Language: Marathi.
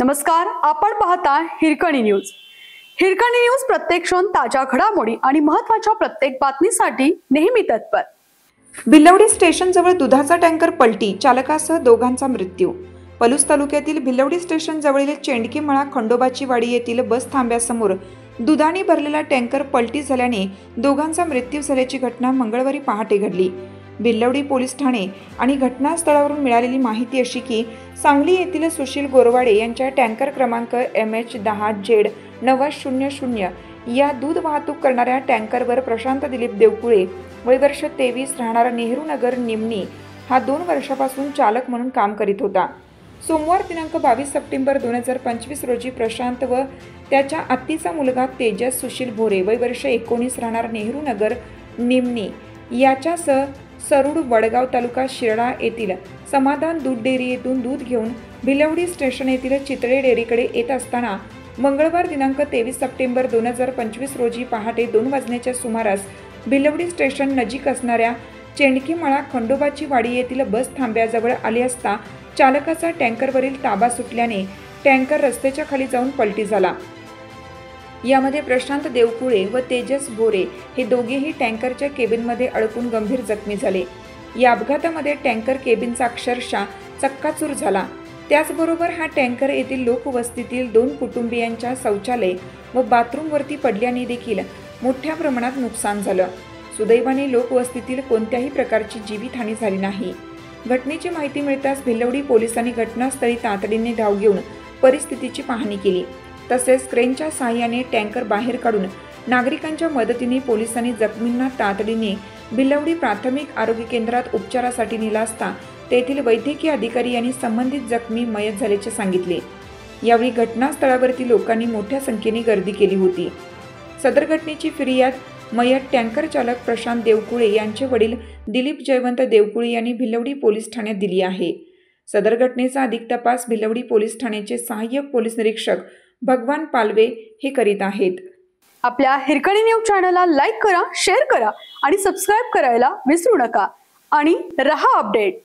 नमस्कार, आपण पाहता हिरकणी न्यूज। हिरकणी न्यूज प्रत्येक क्षण ताज्या घडामोडी आणि महत्त्वाच्या प्रत्येक बातमीसाठी नेहमी तत्पर। भिलवडी स्टेशन जवळ दुधाचा टँकर पलटी, चालकासह दोघांचा मृत्यू। पलूस तालुक्यातील भिलवडी स्टेशन जवळील चेंडकीमळा खंडोबाची वाडी येथील बस थांब्यासमोर दुधाने भरलेला टँकर पलटी झाल्याने दोघांचा मृत्यू झाल्याची घटना मंगळवारी पहाटे घडली। भिलवडी पोलीस ठाणे आणि घटनास्थळावरून मिळालेली माहिती अशी की सांगली येथील सुशील गोरवाडे यांच्या टँकर क्रमांक MH10Z9000 या दूध वाहतूक करणाऱ्या टँकरवर प्रशांत दिलीप देवकुळे वय वर्ष 23 राहणारा नेहरू नगर निमनी हा 2 वर्षापासून चालक म्हणून काम करीत होता। सोमवार दिनांक 22 सप्टेंबर 2025 रोजी प्रशांत व त्याच्या आत्तीचा मुलगा तेजस सुशील भोरे वय वर्ष 19 राहणारा नेहरू नगर निमनी याच्यासह सरुड वडगाव तालुका शिरडा येथील समाधान दूध डेअरी येथून दूध घेऊन भिलवडी स्टेशन येथील चितळे डेअरीकडे येत असताना मंगळवार दिनांक 23 सप्टेंबर 2025 रोजी पहाटे 2 वाजण्याच्या सुमारास भिलवडी स्टेशन नजीक असणाऱ्या चेंडकीमळा खंडोबाची वाडी येथील बस थांब्याजवळ आले असता चालकाचा टँकरवरील ताबा सुटल्याने टँकर रस्त्याच्या खाली जाऊन पलटी झाला। यामध्ये प्रशांत देवकुळे व तेजस भोरे हे दोघेही टँकरच्या केबिनमध्ये अडकून गंभीर जखमी झाले। या अपघातामध्ये टँकर केबिनचा अक्षरशः चक्काचूर झाला। त्याचबरोबर हा टँकर येथील लोकवस्तीतील 2 कुटुंबियांच्या शौचालय व बाथरूमवरती पडल्याने देखील मोठ्या प्रमाणात नुकसान झालं। सुदैवाने लोकवस्तीतील कोणत्याही प्रकारची जीवितहानी झाली नाही। घटनेची माहिती मिळताच भिलवडी पोलिसांनी घटनास्थळी तातडीने धाव घेऊन परिस्थितीची पाहणी केली। तसेच क्रेनच्या सहाय्याने टँकर बाहेर काढून नागरिकांच्या मदतीने पोलिसांनी जखमींना तातडीने भिलवडी प्राथमिक आरोग्य केंद्रात उपचारासाठी नेला असता तेथील वैद्यकीय अधिकारी यांनी संबंधित जखमी मयत झाल्याचे सांगितले। यावेळी घटनास्थळावरती लोकांनी मोठ्या संख्येने गर्दी केली होती। सदर घटनेची फिर्याद मयत टँकर चालक प्रशांत देवकुळे यांचे वडील दिलीप जयवंत देवकुळे यांनी भिलवडी पोलीस ठाण्यात दिली आहे। सदर घटनेचा अधिक तपास भिलवडी पोलीस ठाण्याचे सहाय्यक पोलीस निरीक्षक भगवान पालवे हे करीत आहेत। आपल्या हिरकणी न्यूज चॅनलला लाईक करा, शेअर करा आणि सबस्क्राइब करायला विसरू नका आणि रहा अपडेट।